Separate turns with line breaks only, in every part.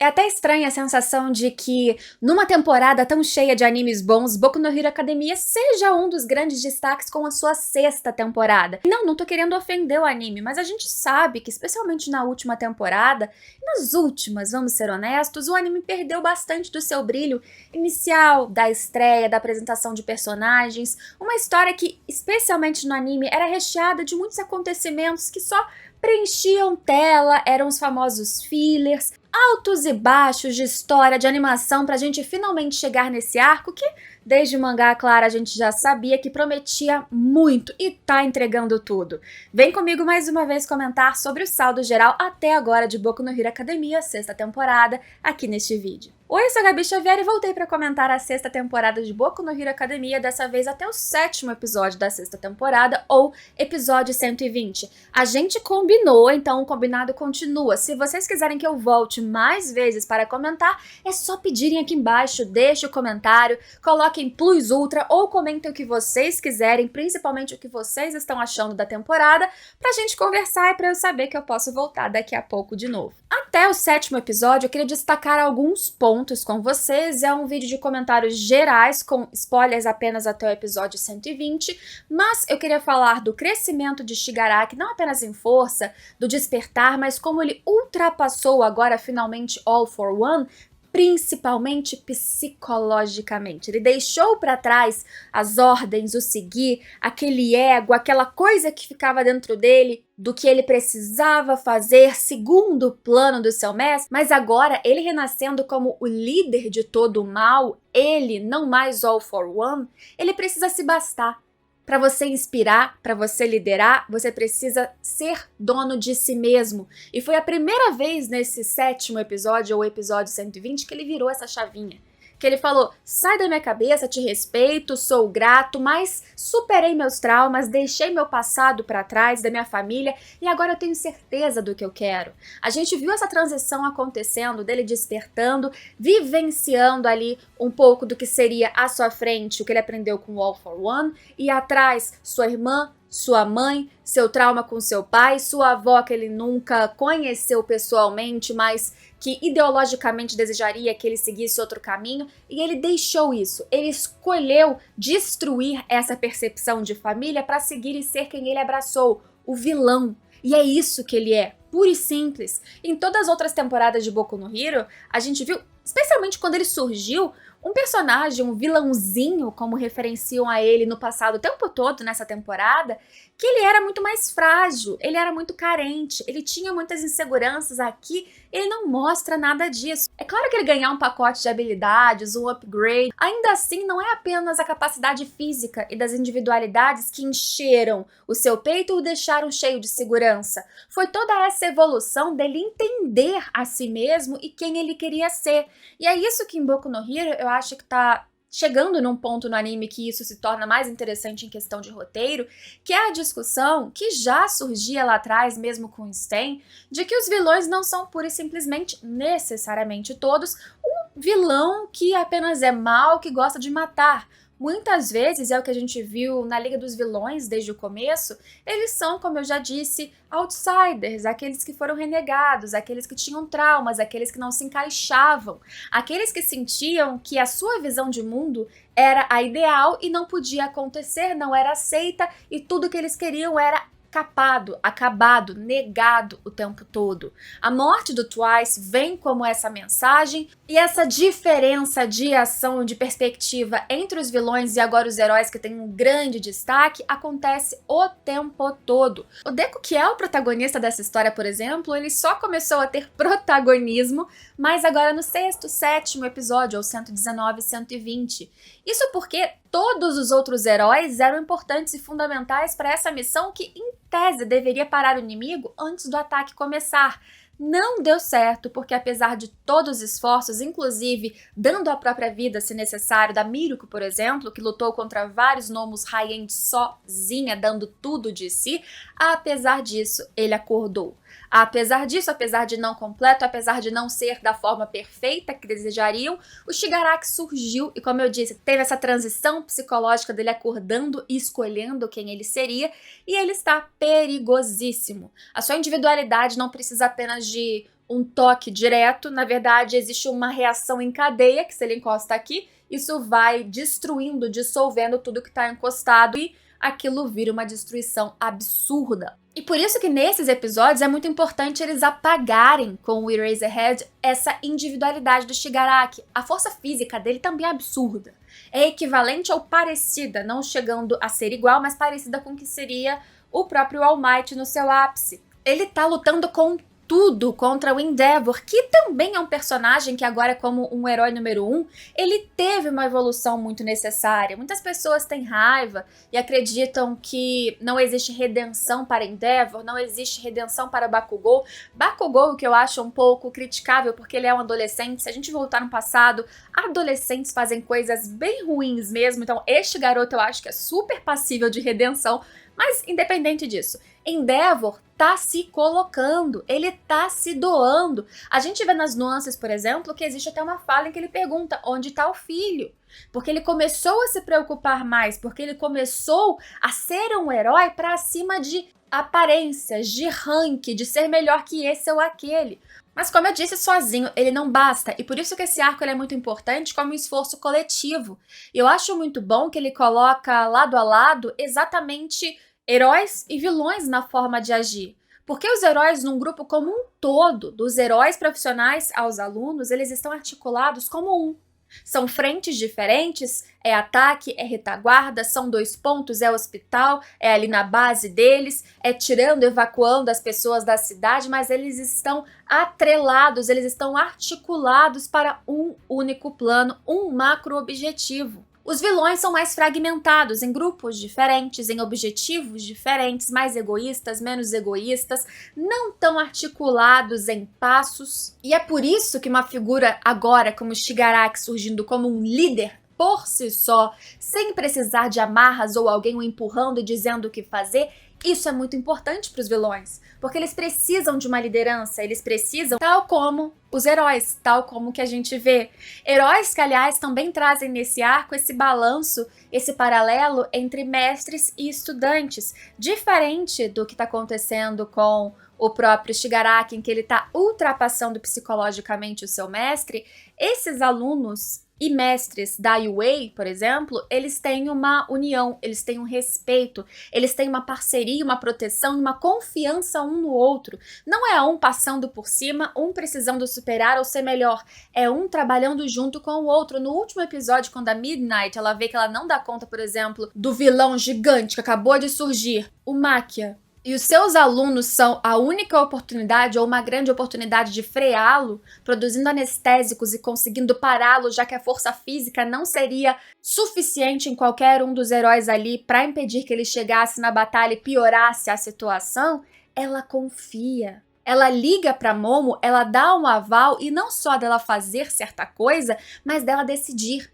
É até estranha a sensação de que, numa temporada tão cheia de animes bons, Boku no Hero Academia seja um dos grandes destaques com a sua sexta temporada. Não tô querendo ofender o anime, mas a gente sabe que, especialmente na última temporada, e nas últimas, vamos ser honestos, o anime perdeu bastante do seu brilho inicial, da estreia, da apresentação de personagens, uma história que, especialmente no anime, era recheada de muitos acontecimentos que só preenchiam tela, eram os famosos fillers, altos e baixos de história, de animação, pra gente finalmente chegar nesse arco que, desde o mangá, claro, a gente já sabia que prometia muito e tá entregando tudo. Vem comigo mais uma vez comentar sobre o saldo geral até agora de Boku no Hero Academia, sexta temporada, aqui neste vídeo. Oi, eu sou a Gabi Xavier e voltei para comentar a sexta temporada de Boku no Hero Academia, dessa vez até o sétimo episódio da sexta temporada, ou episódio 120. A gente combinou, então o combinado continua. Se vocês quiserem que eu volte mais vezes para comentar, é só pedirem aqui embaixo, deixe o comentário, coloquem Plus Ultra ou comentem o que vocês quiserem, principalmente o que vocês estão achando da temporada, pra gente conversar e pra eu saber que eu posso voltar daqui a pouco de novo. Até o sétimo episódio, eu queria destacar alguns pontos com vocês. É um vídeo de comentários gerais, com spoilers apenas até o episódio 120, mas eu queria falar do crescimento de Shigaraki, não apenas em força, do despertar, mas como ele ultrapassou agora finalmente All for One, principalmente psicologicamente. Ele deixou para trás as ordens, o seguir, aquele ego, aquela coisa que ficava dentro dele, do que ele precisava fazer segundo o plano do seu mestre, mas agora ele renascendo como o líder de todo o mal, ele, não mais All for One, ele precisa se bastar. Para você inspirar, para você liderar, você precisa ser dono de si mesmo. E foi a primeira vez nesse sétimo episódio, ou episódio 120, que ele virou essa chavinha. Que ele falou, sai da minha cabeça, te respeito, sou grato, mas superei meus traumas, deixei meu passado para trás, da minha família, e agora eu tenho certeza do que eu quero. A gente viu essa transição acontecendo, dele despertando, vivenciando ali um pouco do que seria à sua frente, o que ele aprendeu com All for One, e atrás sua irmã, sua mãe, seu trauma com seu pai, sua avó que ele nunca conheceu pessoalmente, mas que ideologicamente desejaria que ele seguisse outro caminho, e ele deixou isso. Ele escolheu destruir essa percepção de família para seguir e ser quem ele abraçou, o vilão. E é isso que ele é, puro e simples. Em todas as outras temporadas de Boku no Hero, a gente viu, especialmente quando ele surgiu, um personagem, um vilãozinho, como referenciam a ele no passado o tempo todo nessa temporada, que ele era muito mais frágil, ele era muito carente, ele tinha muitas inseguranças. Aqui, ele não mostra nada disso. É claro que ele ganhar um pacote de habilidades, um upgrade, ainda assim não é apenas a capacidade física e das individualidades que encheram o seu peito e o deixaram cheio de segurança. Foi toda essa evolução dele entender a si mesmo e quem ele queria ser. E é isso que em Boku no Hero eu acho que tá chegando num ponto no anime que isso se torna mais interessante em questão de roteiro, que é a discussão que já surgia lá atrás, mesmo com Sten, de que os vilões não são pura e simplesmente, necessariamente todos, um vilão que apenas é mau, que gosta de matar. Muitas vezes, é o que a gente viu na Liga dos Vilões desde o começo, eles são, como eu já disse, outsiders, aqueles que foram renegados, aqueles que tinham traumas, aqueles que não se encaixavam, aqueles que sentiam que a sua visão de mundo era a ideal e não podia acontecer, não era aceita, e tudo que eles queriam era capado, acabado, negado o tempo todo. A morte do Twice vem como essa mensagem, e essa diferença de ação, de perspectiva entre os vilões e agora os heróis, que tem um grande destaque, acontece o tempo todo. O Deku, que é o protagonista dessa história, por exemplo, ele só começou a ter protagonismo, mas agora no sexto, sétimo episódio, ou 119 e 120. Isso porque todos os outros heróis eram importantes e fundamentais para essa missão que, em tese, deveria parar o inimigo antes do ataque começar. Não deu certo, porque apesar de todos os esforços, inclusive dando a própria vida, se necessário, da Miruko, por exemplo, que lutou contra vários gnomos high-end sozinha, dando tudo de si, apesar disso, ele acordou. Apesar disso, apesar de não completo, apesar de não ser da forma perfeita que desejariam, o Shigaraki surgiu e, como eu disse, teve essa transição psicológica dele acordando e escolhendo quem ele seria, e ele está perigosíssimo. A sua individualidade não precisa apenas de um toque direto, na verdade existe uma reação em cadeia, que se ele encosta aqui, isso vai destruindo, dissolvendo tudo que está encostado e aquilo vira uma destruição absurda. E por isso que nesses episódios é muito importante eles apagarem com o Eraserhead essa individualidade do Shigaraki. A força física dele também é absurda. É equivalente ou parecida, não chegando a ser igual, mas parecida com o que seria o próprio All Might no seu ápice. Ele tá lutando com tudo contra o Endeavor, que também é um personagem que agora é como um herói número 1, ele teve uma evolução muito necessária. Muitas pessoas têm raiva e acreditam que não existe redenção para Endeavor, não existe redenção para Bakugou. Bakugou, o que eu acho um pouco criticável, porque ele é um adolescente. Se a gente voltar no passado, adolescentes fazem coisas bem ruins mesmo, então este garoto eu acho que é super passível de redenção, mas independente disso, Endeavor tá se colocando, ele tá se doando. A gente vê nas nuances, por exemplo, que existe até uma fala em que ele pergunta onde tá o filho. Porque ele começou a se preocupar mais, porque ele começou a ser um herói para cima de aparências, de rank, de ser melhor que esse ou aquele. Mas como eu disse, sozinho ele não basta, e por isso que esse arco ele é muito importante como um esforço coletivo. E eu acho muito bom que ele coloca lado a lado exatamente heróis e vilões na forma de agir. Porque os heróis num grupo como um todo, dos heróis profissionais aos alunos, eles estão articulados como um. São frentes diferentes, é ataque, é retaguarda, são 2 pontos, é hospital, é ali na base deles, é tirando, evacuando as pessoas da cidade, mas eles estão atrelados, eles estão articulados para um único plano, um macro objetivo. Os vilões são mais fragmentados em grupos diferentes, em objetivos diferentes, mais egoístas, menos egoístas, não tão articulados em passos. E é por isso que uma figura agora como Shigaraki surgindo como um líder por si só, sem precisar de amarras ou alguém o empurrando e dizendo o que fazer, isso é muito importante para os vilões, porque eles precisam de uma liderança, eles precisam, tal como os heróis, tal como que a gente vê. Heróis que, aliás, também trazem nesse arco esse balanço, esse paralelo entre mestres e estudantes, diferente do que está acontecendo com o próprio Shigaraki, em que ele está ultrapassando psicologicamente o seu mestre. Esses alunos e mestres da UA, por exemplo, eles têm uma união, eles têm um respeito, eles têm uma parceria, uma proteção e uma confiança um no outro. Não é um passando por cima, um precisando superar ou ser melhor, é um trabalhando junto com o outro. No último episódio, quando a Midnight ela vê que ela não dá conta, por exemplo, do vilão gigante que acabou de surgir, o Maquia, e os seus alunos são a única oportunidade ou uma grande oportunidade de freá-lo, produzindo anestésicos e conseguindo pará-lo, já que a força física não seria suficiente em qualquer um dos heróis ali para impedir que ele chegasse na batalha e piorasse a situação, ela confia. Ela liga para Momo, ela dá um aval, e não só dela fazer certa coisa, mas dela decidir.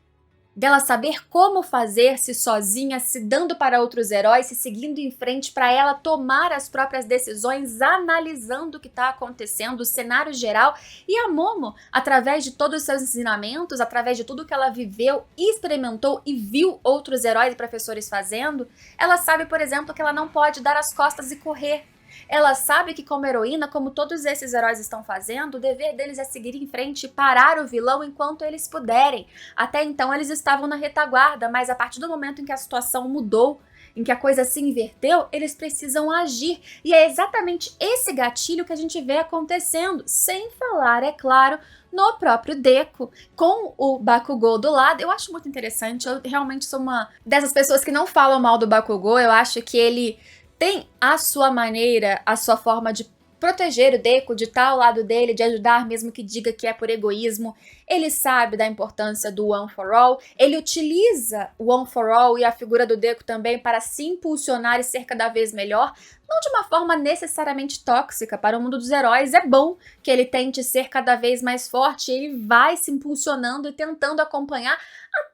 Dela saber como fazer, se sozinha, se dando para outros heróis, se seguindo em frente para ela tomar as próprias decisões, analisando o que está acontecendo, o cenário geral. E a Momo, através de todos os seus ensinamentos, através de tudo que ela viveu, experimentou e viu outros heróis e professores fazendo, ela sabe, por exemplo, que ela não pode dar as costas e correr. Ela sabe que como heroína, como todos esses heróis estão fazendo, o dever deles é seguir em frente e parar o vilão enquanto eles puderem. Até então eles estavam na retaguarda, mas a partir do momento em que a situação mudou, em que a coisa se inverteu, eles precisam agir. E é exatamente esse gatilho que a gente vê acontecendo, sem falar, é claro, no próprio Deku, com o Bakugou do lado. Eu acho muito interessante, eu realmente sou uma dessas pessoas que não falam mal do Bakugou, eu acho que ele tem a sua maneira, a sua forma de proteger o Deku, de estar ao lado dele, de ajudar, mesmo que diga que é por egoísmo. Ele sabe da importância do One for All, ele utiliza o One for All e a figura do Deku também para se impulsionar e ser cada vez melhor, não de uma forma necessariamente tóxica. Para o mundo dos heróis é bom que ele tente ser cada vez mais forte, ele vai se impulsionando e tentando acompanhar.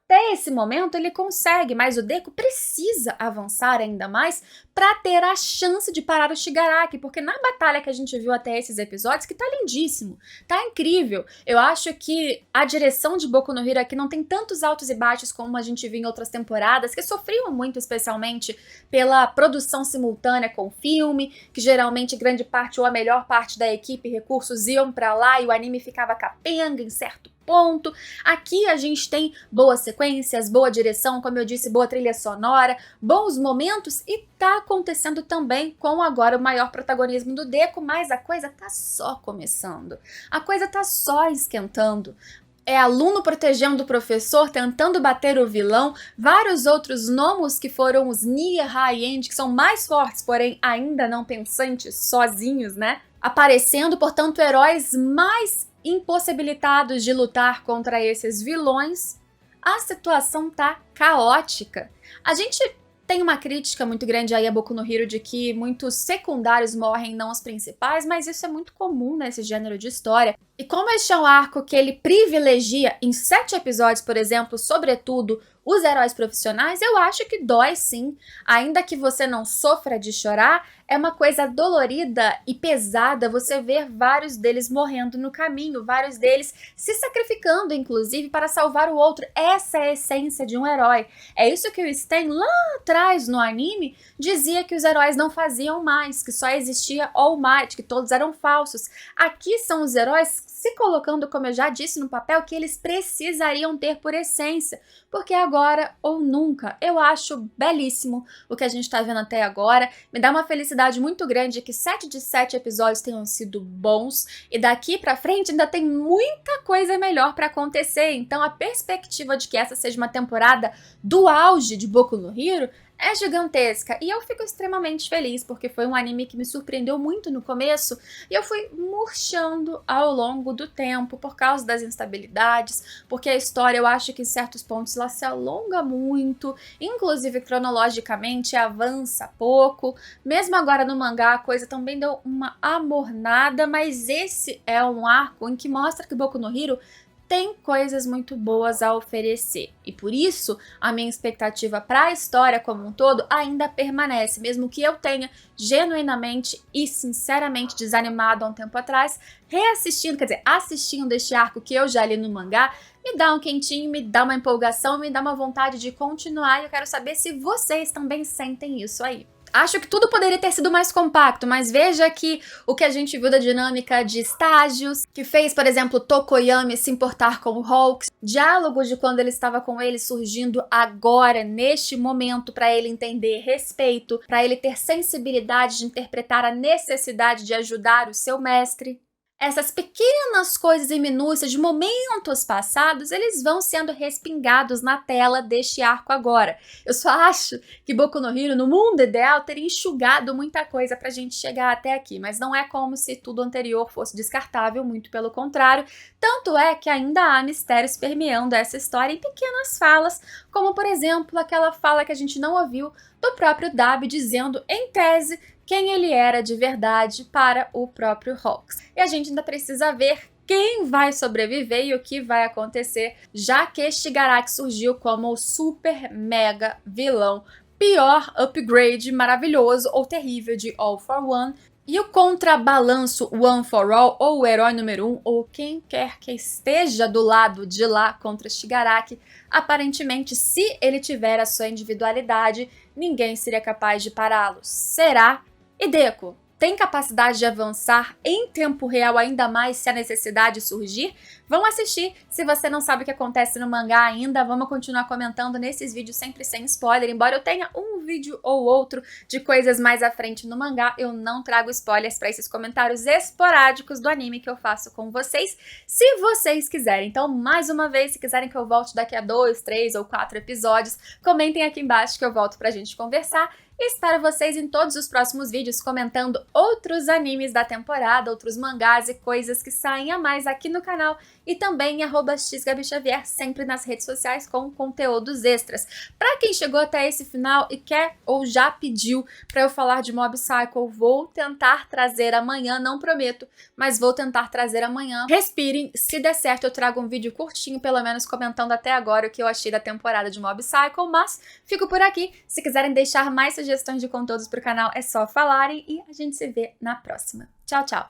Até esse momento ele consegue, mas o Deku precisa avançar ainda mais pra ter a chance de parar o Shigaraki, porque na batalha que a gente viu até esses episódios, que tá lindíssimo, tá incrível, eu acho que a direção de Boku no Hero aqui não tem tantos altos e baixos como a gente viu em outras temporadas, que sofriam muito, especialmente pela produção simultânea com o filme, que geralmente grande parte ou a melhor parte da equipe e recursos iam pra lá e o anime ficava capenga em certo ponto. Aqui a gente tem boas sequências, boa direção, como eu disse, boa trilha sonora, bons momentos e tá acontecendo também com agora o maior protagonismo do Deku, mas a coisa tá só começando. A coisa tá só esquentando. É aluno protegendo o professor, tentando bater o vilão, vários outros gnomos que foram os Nia High-End, que são mais fortes, porém ainda não pensantes, sozinhos, né? Aparecendo, portanto, heróis mais impossibilitados de lutar contra esses vilões. A situação tá caótica. A gente tem uma crítica muito grande aí a Boku no Hero de que muitos secundários morrem, não os principais, mas isso é muito comum nesse gênero de história. E como este é um arco que ele privilegia em 7 episódios, por exemplo, sobretudo os heróis profissionais, eu acho que dói sim. Ainda que você não sofra de chorar, é uma coisa dolorida e pesada você ver vários deles morrendo no caminho, vários deles se sacrificando, inclusive, para salvar o outro. Essa é a essência de um herói. É isso que o Stan, lá atrás no anime, dizia que os heróis não faziam mais, que só existia All Might, que todos eram falsos. Aqui são os heróis se colocando, como eu já disse, no papel que eles precisariam ter por essência, porque agora ou nunca. Eu acho belíssimo o que a gente tá vendo até agora, me dá uma felicidade muito grande que 7 de 7 episódios tenham sido bons, e daqui pra frente ainda tem muita coisa melhor pra acontecer, então a perspectiva de que essa seja uma temporada do auge de Boku no Hero é gigantesca, e eu fico extremamente feliz, porque foi um anime que me surpreendeu muito no começo, e eu fui murchando ao longo do tempo, por causa das instabilidades, porque a história eu acho que em certos pontos ela se alonga muito, inclusive cronologicamente avança pouco, mesmo agora no mangá a coisa também deu uma amornada, mas esse é um arco em que mostra que Boku no Hero tem coisas muito boas a oferecer. E por isso, a minha expectativa para a história como um todo ainda permanece, mesmo que eu tenha genuinamente e sinceramente desanimado há um tempo atrás, reassistindo, quer dizer, assistindo este arco que eu já li no mangá, me dá um quentinho, me dá uma empolgação, me dá uma vontade de continuar, e eu quero saber se vocês também sentem isso aí. Acho que tudo poderia ter sido mais compacto, mas veja que o que a gente viu da dinâmica de estágios, que fez, por exemplo, Tokoyami se importar com o Hawks, diálogos de quando ele estava com ele surgindo agora, neste momento, para ele entender respeito, para ele ter sensibilidade de interpretar a necessidade de ajudar o seu mestre. Essas pequenas coisas e minúcias de momentos passados, eles vão sendo respingados na tela deste arco agora. Eu só acho que Boku no Hero, no mundo ideal, teria enxugado muita coisa pra gente chegar até aqui, mas não é como se tudo anterior fosse descartável, muito pelo contrário. Tanto é que ainda há mistérios permeando essa história em pequenas falas, como por exemplo aquela fala que a gente não ouviu do próprio Dabi dizendo, em tese, quem ele era de verdade para o próprio Hawks. E a gente ainda precisa ver quem vai sobreviver e o que vai acontecer, já que Shigaraki surgiu como o super mega vilão, pior upgrade maravilhoso ou terrível de All for One. E o contrabalanço One for All, ou o herói número 1, ou quem quer que esteja do lado de lá contra Shigaraki, aparentemente, se ele tiver a sua individualidade, ninguém seria capaz de pará-lo. Será? E Deku, tem capacidade de avançar em tempo real ainda mais se a necessidade surgir? Vão assistir, se você não sabe o que acontece no mangá ainda, vamos continuar comentando nesses vídeos sempre sem spoiler, embora eu tenha um vídeo ou outro de coisas mais à frente no mangá, eu não trago spoilers para esses comentários esporádicos do anime que eu faço com vocês, se vocês quiserem. Então, mais uma vez, se quiserem que eu volte daqui a 2, 3 ou 4 episódios, comentem aqui embaixo que eu volto pra gente conversar. E espero vocês em todos os próximos vídeos comentando outros animes da temporada, outros mangás e coisas que saem a mais aqui no canal e também em @xgabixavier, sempre nas redes sociais com conteúdos extras. Pra quem chegou até esse final e quer ou já pediu pra eu falar de Mob Psycho, vou tentar trazer amanhã, não prometo, mas vou tentar trazer amanhã. Respirem, se der certo eu trago um vídeo curtinho, pelo menos comentando até agora o que eu achei da temporada de Mob Psycho, mas fico por aqui. Se quiserem deixar mais sugestões de conteúdos pro canal, é só falarem e a gente se vê na próxima. Tchau, tchau!